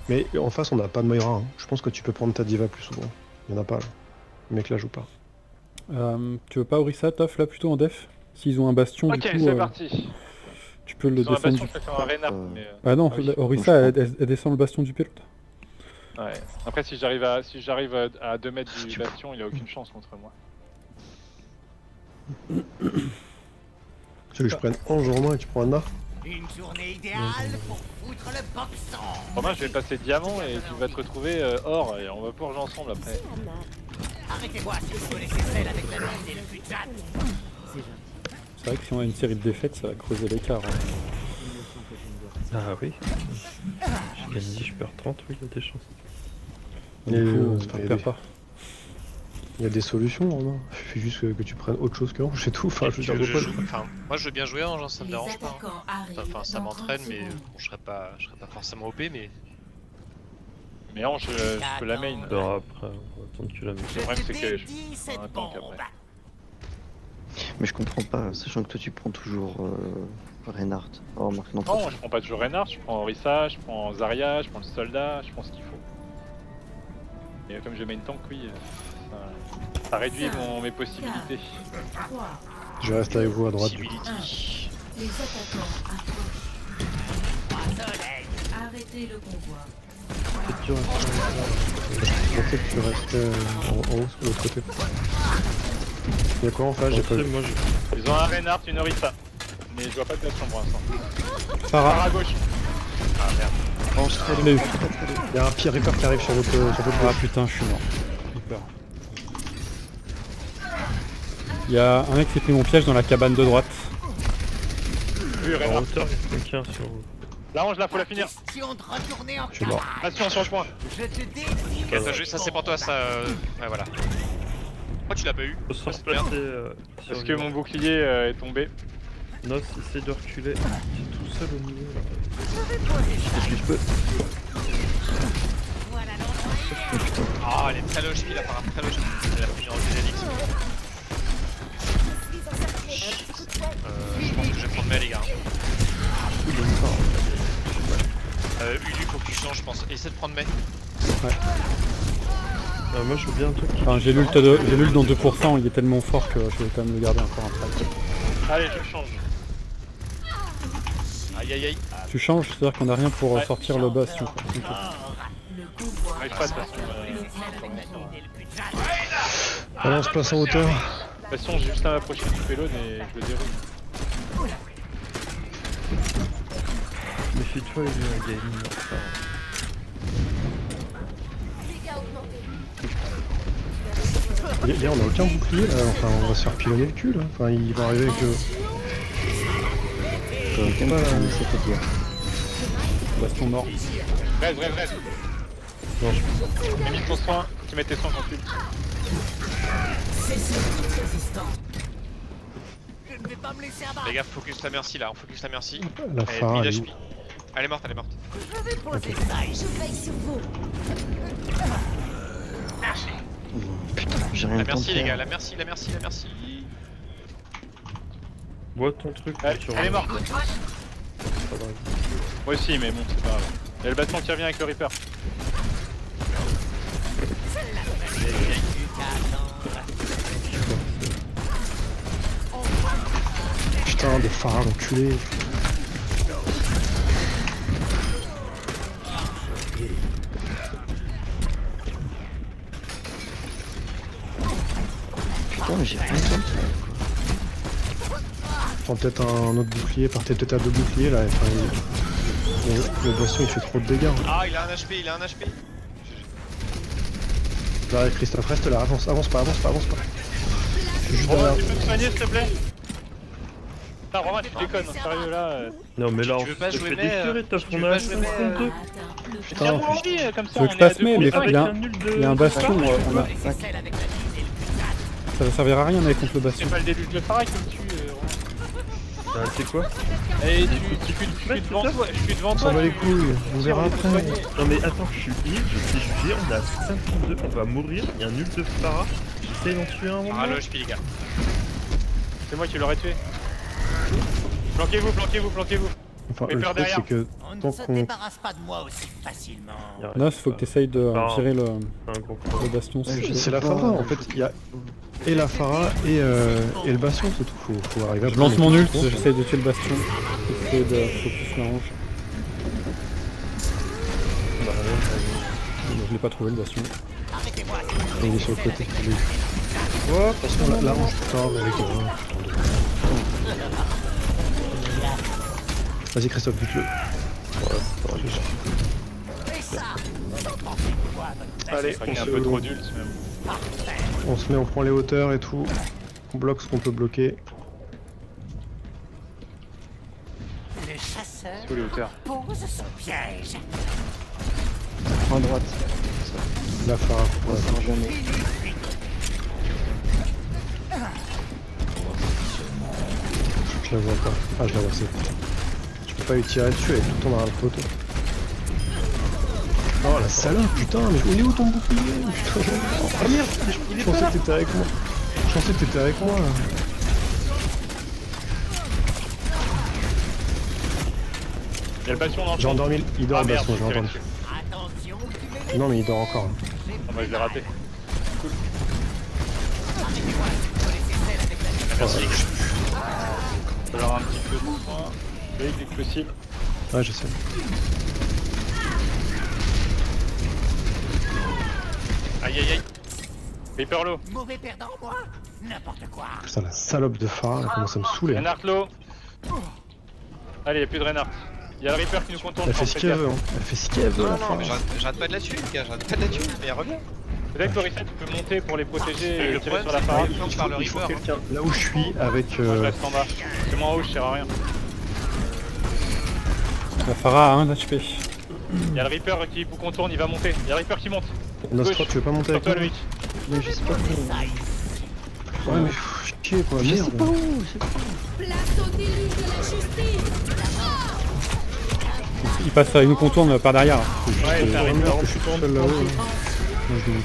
Mais en face, on a pas de Moira. Hein. Je pense que tu peux prendre ta diva plus souvent. Il y en a pas là. Le mec là joue pas. Tu veux pas Orisa, Toff, là plutôt en def? S'ils ont un bastion, Ok, du coup, c'est parti. tu peux le Ils ont un descendre bastion, du... je peux faire un Reinhardt, mais... Ah non, oui. Orisa, elle descend le bastion du pilote. Ouais. Après, si j'arrive à 2 mètres du bastion, il a aucune chance contre moi. Tu veux que je prenne Ange en main et tu prends Anna? Une journée idéale pour foutre le boxon. Romain, je vais passer diamant et tu vas te retrouver or et on va pouvoir jouer ensemble après. Arrêtez-moi si vous connaissez celle avec la langue et le cul de jatte. C'est vrai que si on a une série de défaites, ça va creuser l'écart. Hein. Ah oui. Je gagne 10, je perds 30, oui, il y a des chances. Du coup, on perd pas. Il y a des solutions, Romain. Il suffit juste que tu prennes autre chose que Ange, c'est tout. Enfin, je veux dire, Enfin, moi je veux bien jouer Ange, ça me Les dérange pas. attaquants arrivent Enfin, ça dans m'entraîne, 30 mais secondes. bon, je serais pas forcément OP, mais. Mais Ange, je peux la main. Alors après, on va attendre que la main. Le problème, c'est que je Dédie fais cette un tank bombe. après. Mais je comprends pas, sachant que toi tu prends toujours Reinhardt. Oh, remarque, non, Non, je prends pas toujours Reinhardt, je prends Orisa, je prends Zarya, je prends le soldat, je prends ce qu'il faut. Et comme je main tank, oui, ça réduit mes possibilités. 3, Je reste avec vous à droite. Du coup. Possibility. les attaquants approchent. Pas soleil. Arrêtez le convoi. C'est dur à faire. Je pensais que tu restais en haut sur l'autre côté. Il y a quoi en face? J'ai pas Après, vu. moi je... Ils ont un Reinhardt, une Orisa. Mais je vois pas de bastion pour l'instant. Farah, Par à gauche. Ah merde. je l'ai eu. Il y a un pire Reaper qui arrive sur votre Ah gauche. putain, je suis mort. J'ai peur. Il y a un mec qui s'est pris mon piège dans la cabane de droite. Oui, En Reinhardt. hauteur, il y a quelqu'un sur... Là, Ange, là, faut la finir. Question de retourner en Je suis mort. Bastion sur le point. Je te dédie. Ok, ça c'est pour toi, ça. Ouais, voilà. Pourquoi tu l'as pas eu? Faut se c'est bien. replacer Parce sur que lui. mon bouclier est tombé. Nos, essaie de reculer. T'es tout seul au milieu. Là. Je vais poser ça. Est-ce que je peux... Voilà l'endroit. Ah, elle est très logique, il a pas très logique. Elle a pris une revue d'Alix. Je pense que je vais prendre mes les gars. Ulu, faut que tu changes, je pense. Essaie de prendre mes. Moi je veux bien un truc qui... Enfin, j'ai l'ult dans 2%, il est tellement fort que je vais quand même le garder encore un peu. Allez, je change. Aïe aïe aïe. Tu changes, c'est-à-dire qu'on a rien pour Ouais. sortir le bastion. Quoi. Ok. Le convoi J'arrive pas de toute façon. Celle avec la langue et le cul de jatte. Allez, on se place en hauteur. De toute façon, j'ai juste à m'approcher du payload et je le déroule. Méfie-toi, il y a une mort. Là, on a aucun bouclier là. Enfin, on va se faire pilonner le cul là. Enfin, ils vont arriver avec le. c'est-à-dire. Bastion mort. Reste. Non, J'ai mis ton soin, tu mets tes soins quand tu le Je ne vais pas me laisser abattre. Les gars, focus la merci là, on focus la merci. la Elle est phare. mid Elle est où? HP. Elle est morte, elle est morte. Je vais poser ça. Je veille sur vous. Putain, j'ai rien La le temps de merci les faire. gars, la merci. Bois ton truc. Elle est morte. Pas grave. Moi aussi, mais bon, c'est pas grave. Il y a le bâton qui revient avec le Reaper. Putain, des phares d'enculés. Putain, mais j'ai rien le temps de faire. Prends peut-être un autre bouclier, partez peut-être à deux boucliers là. Enfin, le bastion il fait trop de dégâts. Hein. Ah, il a un HP, Là, Christophe, reste là, avance pas. Je suis juste Romain, derrière. tu peux me soigner s'il te plaît? Putain, Romain, tu déconnes, sérieux là. Non mais là, Tu on veux pas se jouer fait mais, déchirer, t'as tu on veux a pas jouer mais, 52. Atteint le Putain, Viens en pour plus. lui, comme ça Tu veux que on je est à passe deux mais contre il cinq. y a un nul de... il y a un bastion, on a... C'est celle avec la langue et le cul de jatte. ça va servir à rien d'aller contre le C'est bastion. pas le début de Phara qui me tue, Romain. C'est quoi? Et je suis devant toi, On s'en bat les couilles, on verra après. Non mais attends, je suis heal, je suis heal, on a 52, on va mourir, il y a un nul de Farah. J'essaie d'en tuer un moment. Ah, le HP les gars. C'est moi qui l'aurais tué. Planquez-vous. Enfin, Mais le peur truc derrière. c'est que On ne tant se qu'on... débarrasse pas de moi aussi facilement. Nos, faut que tu essayes de tirer le Un gros coup. bastion. Ouais, je C'est la Phara en fait, il y a et la Phara et le bastion, c'est tout. Faut arriver à Je lance prendre mon les ult, trucs. j'essaie de tuer le bastion. J'essaie de focus la range. Bah, Je l'ai pas trouvé le bastion. Arrêtez-moi. Il est sur le côté. Il est- Oh, attention, la range, putain, mais avec Vas-y Christophe, bute-le. Fais ça. Allez, on est un peu trop d'ult même. On se met, on prend les hauteurs et tout. On bloque ce qu'on peut bloquer. Le chasseur Sous les hauteurs. pose son piège. En droite. La Phara. On va faire jamais. Je la vois pas. Ah, je la vois, c'est. Je peux pas lui tirer dessus, elle est tout le temps dans la photo. Oh la salope, putain, mais il est où ton bouclier? Putain, ah merde, je pensais que t'étais avec moi. Je pensais que t'étais avec moi là. Il y a le bastion dans le J'ai champ. endormi, il dort Ah le merde, bastion, j'ai j'ai tiré entendu. dessus. Attention, tu m'es Non mais il dort encore. Ah bah je l'ai raté. Je vais avoir un petit peu de soin. Oui, dès que possible. Ouais, je sais. Aïe aïe aïe. Reaper low. mauvais perdant, moi. N'importe quoi. Putain, la salope de Phara, elle commence à me saouler. Reinhardt low. Allez, il n'y a plus de Reinhardt. Il y a le Reaper qui nous contourne. Elle fait je ce pense, qu'elle faites veut, hein. Elle fait ce qu'elle veut, la Non, Phara. mais j'arrête pas de la tuer, les gars, j'arrête pas de la tuer, mais elle revient. gaffe. Peut-être que Orisa, tu peux monter pour les protéger et Le tirer problème, sur la c'est Phara. que je par le Il faut Reaper. quelqu'un là où je suis avec. Moi je reste en bas. C'est moi en haut, je tire à rien. La Phara a 1 HP. Il y a le Reaper qui vous contourne, il va monter. Il y a le Reaper qui monte. Nostra, tu veux pas monter Sur avec toi, moi? Loïc. Mais je sais pas où. Ouais, mais pff, chier quoi, Je sais merde. pas où. Place au déluge de la justice. Il passe, il nous contourne par derrière. Ouais, il fait un Ouais, Reaper. merde, je suis tout seul là-haut. Moi, je vais-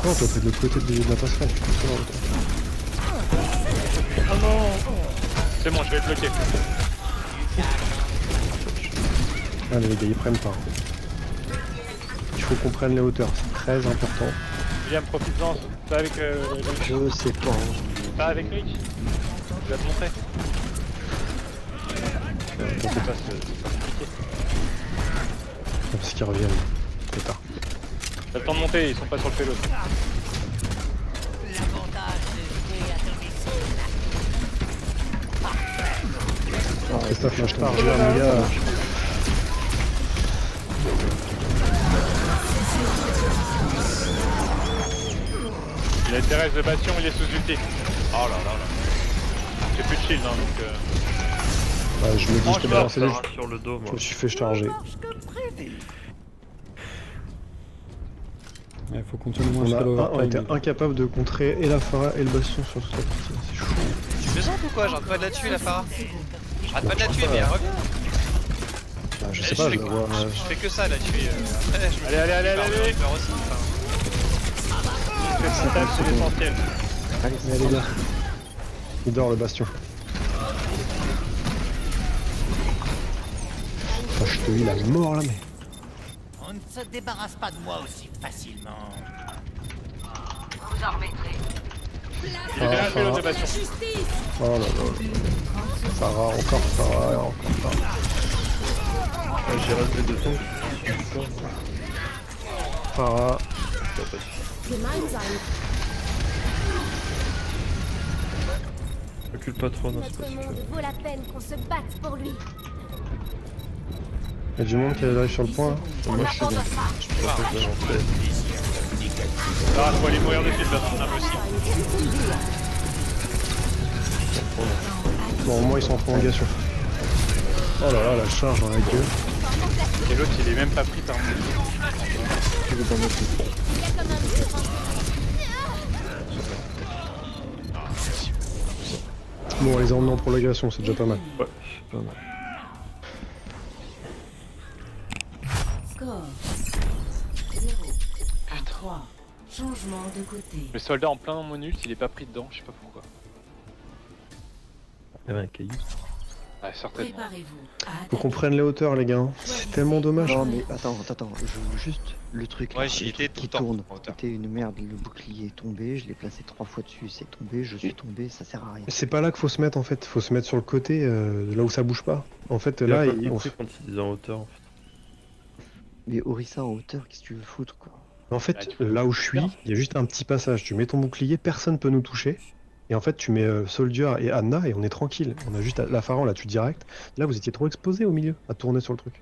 Non, toi t'es de l'autre côté de la passerelle, je suis tout seul en hauteur. C'est bon, je vais le bloquer. Allez les gars, ils prennent pas. Il faut qu'on prenne les hauteurs, c'est très important. William, profite-en. Pas avec Je sais pas. Pas avec Rick. Je vais te montrer. Bon, c'est pas parce qu'ils reviennent. C'est tard. T'as le temps de monter, ils sont pas sur le pélo. L'avantage de jouer à domicile. Christophe, lâche ta argère, mon gars. Il intéresse le bastion, il est sous ulti. Oh là là là. J'ai plus de shield, hein, donc Ouais, je me dis, je te balance les Phara sur le dos, moi. je me suis fait charger. Il faut continuer moins On, jusqu'à on était l'overtime. incapable de contrer et la Phara et le bastion sur toute la partie. C'est chaud. Tu plaisantes ou quoi? J'arrête pas de la tuer, la Phara. J'arrête pas de la tuer, mais elle revient. Bah, je Eh, sais pas, je fais- la vois. je fais que ça, la tuer. Après, je me Allez, allez, allez, perds allez, le allez. Reaper aussi. Enfin, c'est ça, c'est l'essentiel. Allez, Mais les gars, il dort le bastion. Oh, je te heal à mort là, mais. On ne se débarrasse pas de moi aussi facilement. Vous en remettrez. Il est bien le pélo de La bastion. justice. Oh là là. Phara, encore Phara, encore Phara. J'ai resté de temps. Phara. Gemein sein. Recule pas trop, non, c'est pas Notre sûr. monde vaut la peine qu'on se batte pour lui. Y'a du monde qui arrive sur le point là. On Moi je suis abandonne bien. pas. Je peux pas avancer. Ah, faut aller mourir dessus, de toute façon, impossible. Bon, au moins ils sont en prolongation. Oh là là, la charge dans la gueule. Et l'autre, il est même pas pris par moi. Il est comme un petit enfant. Bon, on les a emmenés en prolongation, c'est déjà pas mal. Ouais, c'est pas mal. Score 0 à 3. Changement de côté. Le soldat en plein dans mon ult, il est pas pris dedans, je sais pas pourquoi. Il y avait un caillou. Ouais, certainement. Préparez-vous à Faut qu'on prenne les hauteurs, les gars. C'est tellement dommage. Non mais attends, je veux juste le truc là, Ouais, j'y le étais truc tout qui le temps, tourne. en hauteur. C'était une merde, le bouclier est tombé, je l'ai placé 3 fois dessus, c'est tombé, je suis tombé, ça sert à rien. C'est pas là qu'il faut se mettre en fait, faut se mettre sur le côté, là où ça bouge pas. En fait, Là, là, il on quand il est en hauteur. En fait. Mais Orisa en hauteur, qu'est-ce que tu veux foutre quoi? En fait, là où je suis, il y a juste un petit passage. Tu mets ton bouclier, personne peut nous toucher. Et en fait, tu mets Soldier et Anna et on est tranquille. On a juste la Pharan là, tu direct. Là, vous étiez trop exposé au milieu, à tourner sur le truc.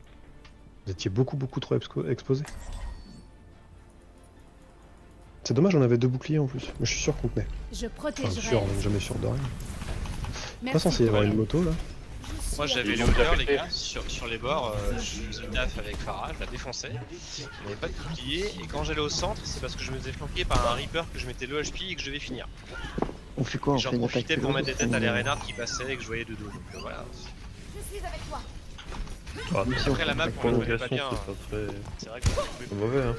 Vous étiez beaucoup trop exposé. C'est dommage, on avait 2 boucliers en plus. Mais je suis sûr qu'on tenait. Je Enfin, protégerai. sûr, on n'est jamais sûr de rien. Pas Merci. censé y avoir une moto là. Moi j'avais les Ils ont déjà hauteurs les pété. gars, sur les bords, je faisais le taf avec Farah, je la défonçais, il n'y avait pas de bouclier, et quand j'allais au centre, c'est parce que je me faisais flanquer par un Reaper que je mettais le HP et que je devais finir. On fait quoi? On Et j'en fait une attaque profitais pour mettre des têtes à les on- Reinhardt qui passaient et que je voyais de dos, donc voilà. Ah, Même si on Après fait la une map, attaque on le connaît pas prolongation, bien, c'est pas très c'est vrai que c'est mauvais. Hein.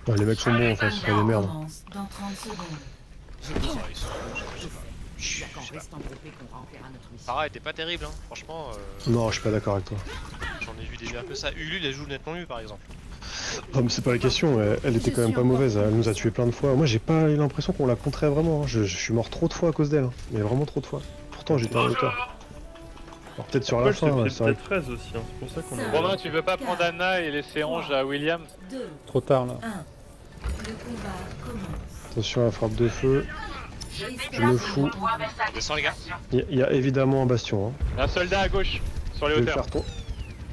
Ouais, les mecs sont bons en fait, c'est pas des merdes. Commence dans 30 secondes. Reste en groupé qu'on renverra notre mission. Farah était pas terrible, hein. Franchement, Non, je suis pas d'accord avec toi. j'en ai vu des meilleurs que ça. Ulule, elle joue nettement mieux par exemple. Non, mais c'est pas la question, elle était quand même pas mauvaise, elle nous a tué plein de fois. Moi j'ai pas eu l'impression qu'on la contrait vraiment, hein. Je suis mort trop de fois à cause d'elle, hein. Mais vraiment trop de fois. Pourtant j'étais en hauteur. Alors peut-être sur la Paul, je fin, t'ai ouais, pris c'est vrai. peut-être 13 aussi, hein. C'est pour ça qu'on a. Romain, tu veux pas prendre Anna et laisser Ange à William? 2, Trop tard là. 1. Le combat commence. Attention à la frappe de feu, je me fous. Descends les gars. Il y a évidemment un bastion, hein. Il y a un soldat à gauche, sur les Je vais le hauteurs. faire trop.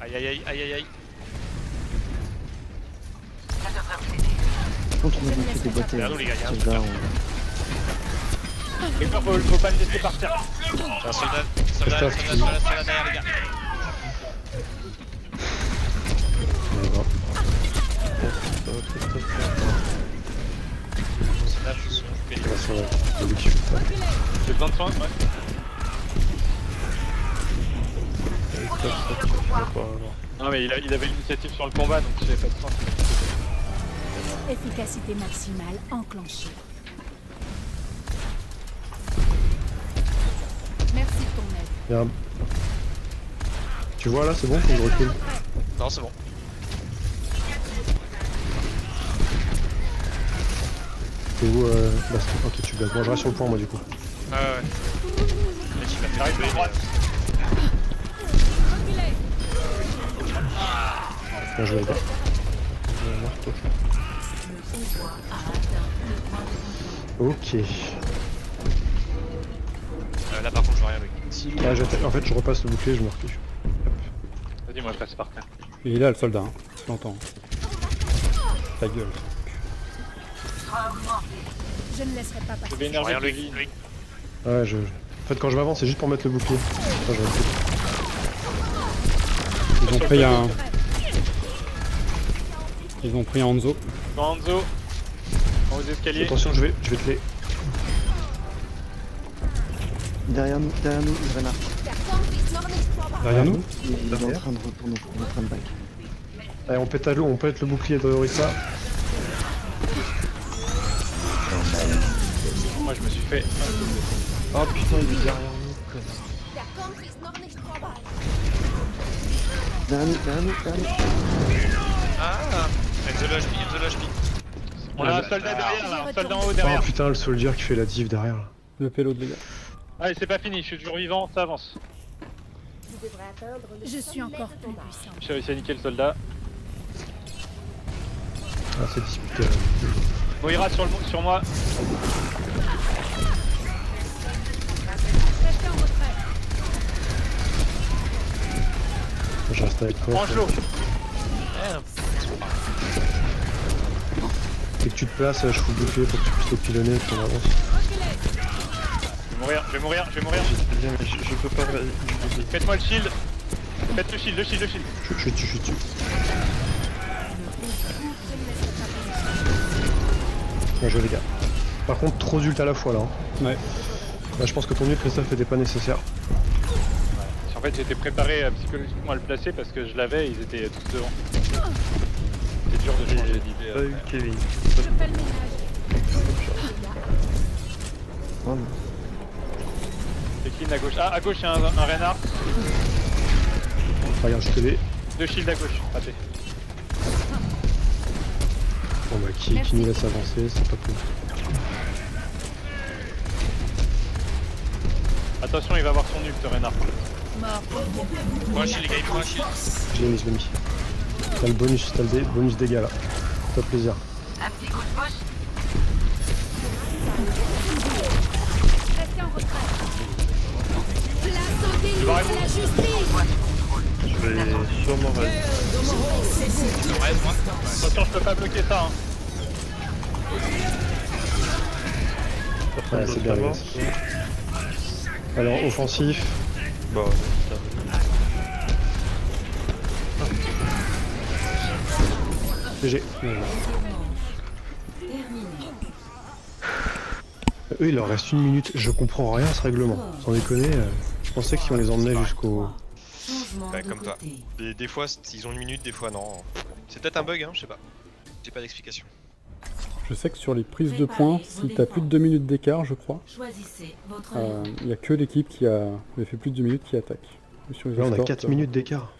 Aïe aïe aïe aïe aïe aïe. Par contre, on a fait des boîtes Regardez, les gars, il y a un soldats, Reaper, faut pas le laisser partir. J'ai un soldat derrière les gars. D'accord. Là, je suis occupé les Ouais, gars. c'est vrai. J'ai vu que je suis pas. J'ai besoin de soins, ouais. Non mais il avait l'initiative sur le combat donc j'avais pas de soins. Efficacité maximale enclenchée. Merci de ton aide. Il y a un- Tu vois là, c'est bon, faut que je recule. Non, c'est bon. T'es où bastion? Ok, tu blagues. Bon, je reste sur le point moi du coup. Ouais. Le type a fait J'arrive tuer, à droite. Bien joué les gars. Ok. Là par contre je vois rien mec. Là, en fait, je repasse le bouclier, je me recule. Vas-y, moi je passe par terre. Il est là le soldat, hein. Je l'entends. Ta gueule. Je ne laisserai pas Je passer. vais énerver Regarde Kevin. lui. Ouais, En fait, quand je m'avance, c'est juste pour mettre le bouclier. Ça, je recule. Ils ont pris un. Ils ont pris un Hanzo. Hanzo, aux escaliers. Attention, je vais te les. Derrière nous, Renard. Derrière nous. Il est en train de retourner, il est en train de back. Allez, on pète le bouclier de Orisa. Moi je me suis fait. Oh putain, il est derrière nous, connard. Derrière nous. Ah, Enzo HP. On a un soldat derrière là, un soldat en haut Oh derrière. putain, le soldier qui fait la div derrière là. Le payload les gars. Allez, c'est pas fini, je suis toujours vivant, ça avance. Je suis encore plus puissant. J'ai réussi à niquer le soldat. Ah, c'est disputé. Moira sur moi. Je reste avec toi. Angelo. Dès que tu te places, je fous le bouclier pour que tu puisses le pilonner et qu'on avance. Je vais mourir. C'est bien, mais je peux pas. Faites-moi le shield. Faites le shield. Je suis dessus. Bien joué les gars. Par contre, trop d'ult à la fois là. Hein. Ouais. Là, je pense que ton ult, Christophe, était pas nécessaire. En fait, j'étais préparé psychologiquement à le placer parce que je l'avais, ils étaient tous devant. C'est dur de changer d'idée. Pas eu Kevin. Oh non. C'est clean à gauche. Ah, à gauche, il y a un Reinhardt. Regarde, je te l'ai. 2 shields à gauche. Raté. Bon bah qui nous laisse avancer, c'est pas cool. Attention, il va avoir son ult, Reinhardt. Prends un shield, les gars, il prend un shield. Je l'ai mis. T'as le bonus, bonus dégâts là. Fais plaisir. Je vais sûrement rester. Ouais, moi. Attention, je peux pas bloquer ça. Hein. Personne Ouais, d'autre c'est bien à les voir. gars. Alors offensif. Bon, GG. Eux il leur reste 1 minute, je comprends rien à ce règlement. Sans déconner, je pensais qu'on les emmenait jusqu'au... Bah, comme toi. Des fois, ils ont 1 minute, des fois non. C'est peut-être un bug, hein, je sais pas. J'ai pas d'explication. Je sais que sur les prises de points, si t'as plus de 2 minutes d'écart, je crois, il y a que l'équipe qui a fait plus de 2 minutes qui attaque. Et sur les Là on a escorts, 4 minutes d'écart.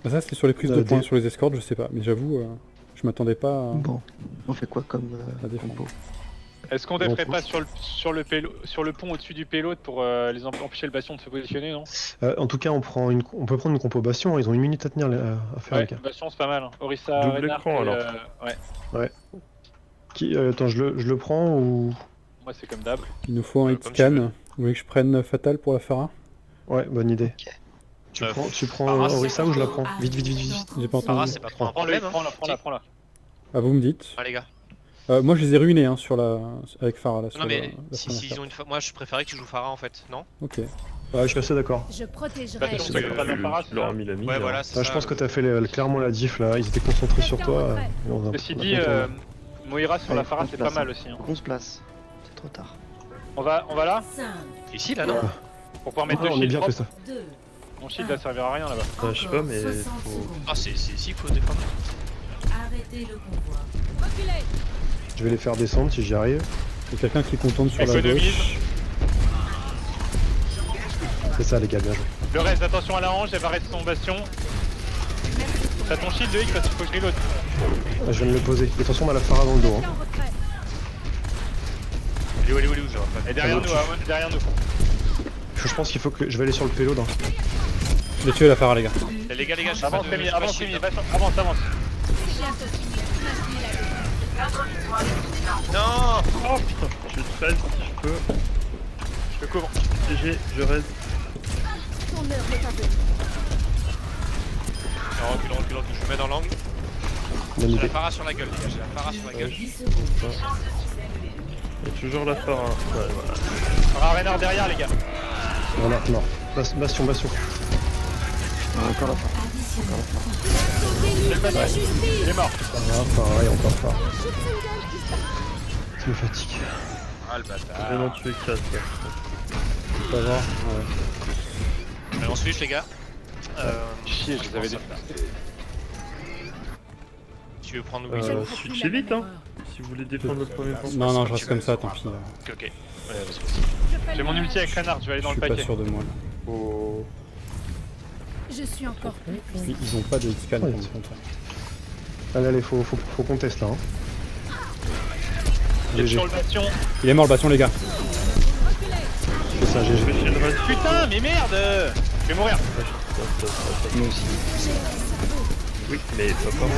Bah, ça c'est sur les prises On a de points, des- sur les escorts, je sais pas. Mais j'avoue, je m'attendais pas à... Bon, on fait quoi comme à défendre. compo? Est-ce qu'on Bon, devrait pas pousse. sur le pont au-dessus du payload pour les empêcher le bastion de se positionner, non? En tout cas on peut prendre une compo bastion, ils ont 1 minute à tenir à faire Ouais, les gars. bastion c'est pas mal. Hein. Orisa, Double Reinhardt écran, et, alors. ouais, Attends, je le prends ou... moi c'est comme d'hab. Il nous faut un hit Comme tu scan. veux. Vous voulez que je prenne Fatal pour la Phara? Ouais, bonne idée. Ok. Tu Euh, prends Farah, Orisa ou je la prends? Vite. J'ai pas Farah, entendu. c'est pas trop un Prends-le, problème. Hein. prends-la. Ah, vous me dites. Ah, les gars. Moi je les ai ruinés hein, avec Phara là. Non, sur mais la si, première ils carte. ont moi je préférais que tu joues Farah en fait, non? Ok. Ouais, je suis assez d'accord. Je protégerai Bastion, c'est c'est d'accord. pas bien Farah, Je leur ai mis la mise. Ouais, hein. voilà, c'est Ah, ça. je pense que t'as fait clairement la diff là, ils étaient concentrés sur toi. Et on a- Ceci on a dit, pas tourné. Moira sur la Farah c'est pas mal aussi. Hein. On se place. C'est trop tard. On va là Ici là, non? pour pouvoir mettre Ah, deux on est shields bien fait propres. ça. Mon shield va servir à rien là-bas. Je sais pas, mais faut... Ah, c'est ici qu'il faut défendre. Je vais les faire descendre si j'y arrive. Il y a quelqu'un qui contourne sur la Économise. gauche. C'est ça les gars, bien joué. Le reste, attention à la hanche, elle va rester son bastion. T'as ton shield de X parce qu'il faut que je reload. Ah, je viens de le poser. De toute façon on a la Phara dans le dos. Hein. Elle est où, je vois pas. Et derrière nous, derrière nous. Je pense qu'il faut que... Je vais aller sur le payload. Hein. J'ai tué la Phara les gars. Eh, les gars, j'ai Avance, pas de- Rémi, j'ai pas de avance, shield. Rémi, avance. Non! Oh putain, je suis 13 si je peux. Je te couvre. GG, je reste. Non, recule, je me mets dans l'angle. Bonne J'ai la idée. Farah sur la gueule, les gars, j'ai la Farah sur la gueule. Il y a toujours la Farah. Ouais, voilà. Farah Reinhardt derrière, les gars. Voilà, mort. Bastion. Encore la fin. Il est mort. Pareil, encore Phara. Ça me fatigue. Ah, le bâtard. Vraiment tué 4. On va voir. Ouais. Allez, on switch, les gars. Chier, je les avais défoncés. Tu veux prendre Wilson? Switchez vite, hein. Si vous voulez défendre le premier point. Non, je reste comme ça, tant pis. Ok. Ouais, vas-y. J'ai mon ulti avec Reinhardt, je vais aller Je dans le suis pas paquet. sûr de moi là. Oh. Je suis encore plus puissant. Ils ont pas de hit scan Ouais, contre c'est- contre. Allez, faut qu'on teste là. Hein. Il est GG. sur le bastion. Il est mort le bastion les gars. C'est ça, Je GG. fais shield rush. Putain, mais merde. Je vais mourir. Moi aussi. Oui, mais pas par moi.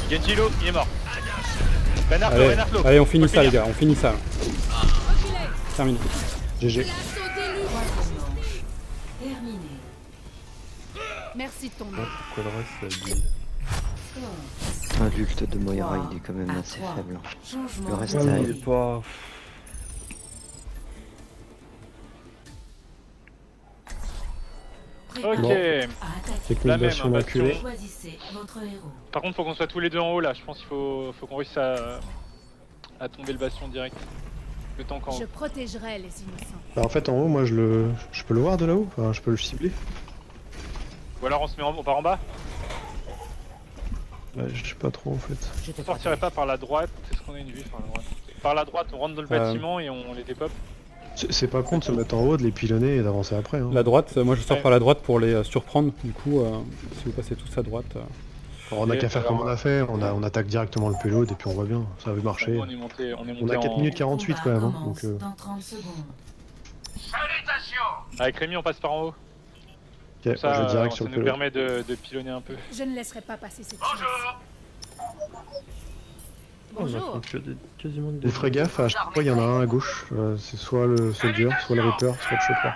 Genjilo, il est mort. Reinhardt low. Allez, on finit Faut ça les finir. gars, on finit ça. Terminé. GG. Merci de ton aide. Pourquoi le reste, ça dit... L'ult de Moira, il est quand même assez faible. Le reste, Ouais, ça il aille. est pas... Ok. Bon. C'est que La le même, bastion hein, enculé. Par contre, faut qu'on soit tous les deux en haut là. Je pense qu'il faut qu'on réussisse à tomber le bastion direct. Le temps qu'en Je haut. protégerai les innocents. Bah, en fait, en haut, moi, je peux le voir de là-haut. Enfin, je peux le cibler. Ou alors on part en bas. Bah, je sais pas trop en fait. On sortirait pas par la droite. Est-ce qu'on a une vue par la droite? par la droite, on rentre dans le bâtiment et on les dépop. C'est pas con de se mettre en haut, de les pilonner et d'avancer après. Hein. La droite, moi je sors Ouais. par la droite pour les surprendre, du coup, si vous passez tous à droite... Alors, on a qu'à faire comme on a fait, on attaque directement le payload et puis on voit bien, ça avait marché. On est monté On a 4 minutes 48 quand même, hein, donc Dans 30 secondes. Avec Rémi, on passe par en haut. ok, Ça, je vais direct ça sur le nous payload. permet de pilonner un peu. Je ne laisserai pas passer cette chance. On a Bonjour. fait quasiment que Vous ferez gaffe, à chaque fois il y en a un à gauche, c'est soit le soldier, soit le reaper, soit le chopper.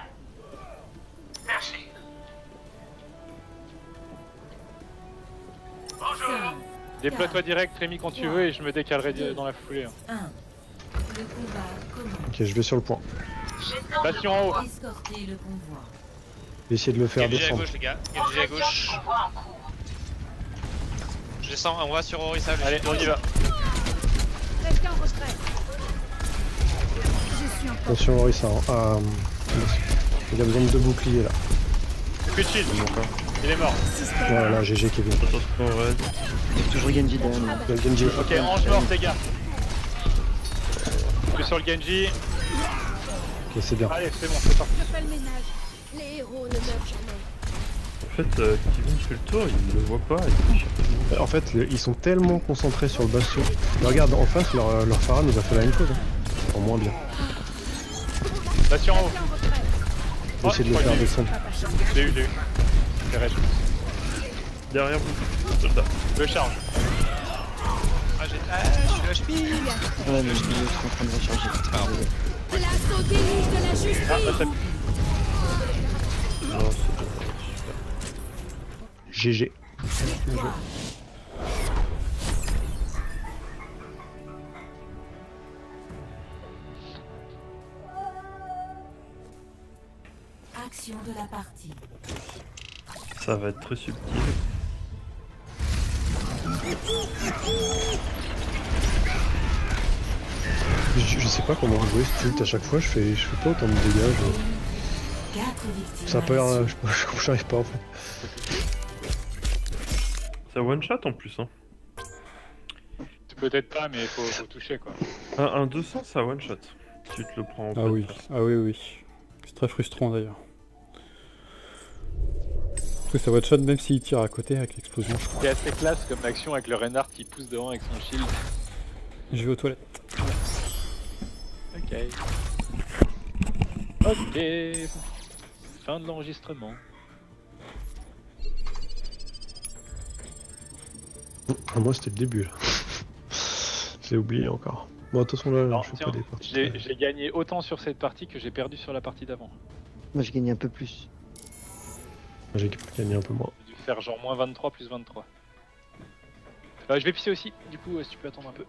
Déploie-toi direct, Rémi, quand tu veux, et je me décalerai dans la foulée. 1. Le combat commence. Ok, je vais sur le point. Station en haut. Escortez le convoi. Je vais essayer de le faire Galgé à descendre. gauche, les gars. Galgé à gauche. Je descends, on va sur Orissa. Allez, on y va. Restez en retrait. Je suis en Attention Orissa, hein. Il a besoin de 2 boucliers là. Plus de shield. Il est mort. Voilà, GG Kevin. Attention, Red. Il y a toujours Genji derrière nous. Il y a le Genji. Ok, ange mort, les gars. Je suis sur le Genji. Ok, c'est bien. Allez, c'est bon, c'est parti. Je fais le ménage. Les héros ne meurent jamais. En fait, Kevin fait le tour, il le voit pas, il cherche tout le monde. En fait, ils sont tellement concentrés sur le bastion. Mais regarde, en face, leur Pharah nous a fait la même chose. Hein. En moins bien. Station en haut. Restez en retrait. Je vais essayer de le faire descendre. Je l'ai eu. C'est raide. Derrière vous, soldat. Le charge. Je suis HP. Ouais, mais je suis en train de recharger. L'assaut déluge de la justice. Ah, bah, ça... Non, c'est GG. Action de la partie. ça va être très subtil. Je sais pas comment jouer ce tilt à chaque fois, je fais pas autant de dégâts. 4 victimes. Ça a pas l'air. J'arrive pas en fait. Ça one shot en plus, hein. Peut-être pas, mais faut toucher quoi. Un 200, ça one shot. Tu te le prends en Ah pleine oui, face. ah oui, oui. C'est très frustrant d'ailleurs. Parce que ça one shot même s'il tire à côté avec l'explosion, je crois. C'est assez classe comme action avec le Reinhardt qui pousse devant avec son shield. Je vais aux toilettes. Ok. Ok. Fin de l'enregistrement. Moi c'était le début là. J'ai oublié encore. Bon, de toute façon là, Non, je fais tiens, pas des parties. j'ai gagné autant sur cette partie que j'ai perdu sur la partie d'avant. Moi, je gagne un peu plus. J'ai gagné un peu moins. J'ai dû faire genre moins 23 plus 23. Je vais pisser aussi, du coup si tu peux attendre un peu.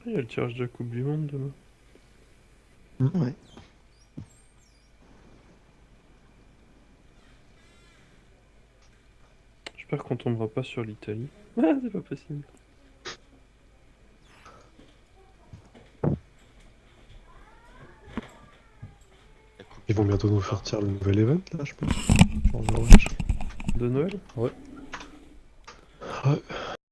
Il y a le tirage de la Coupe du Monde demain. Ouais. J'espère qu'on tombera pas sur l'Italie. Ah, c'est pas possible. Ils vont bientôt nous sortir le nouvel event là, je pense. Genre, De Noël? ouais.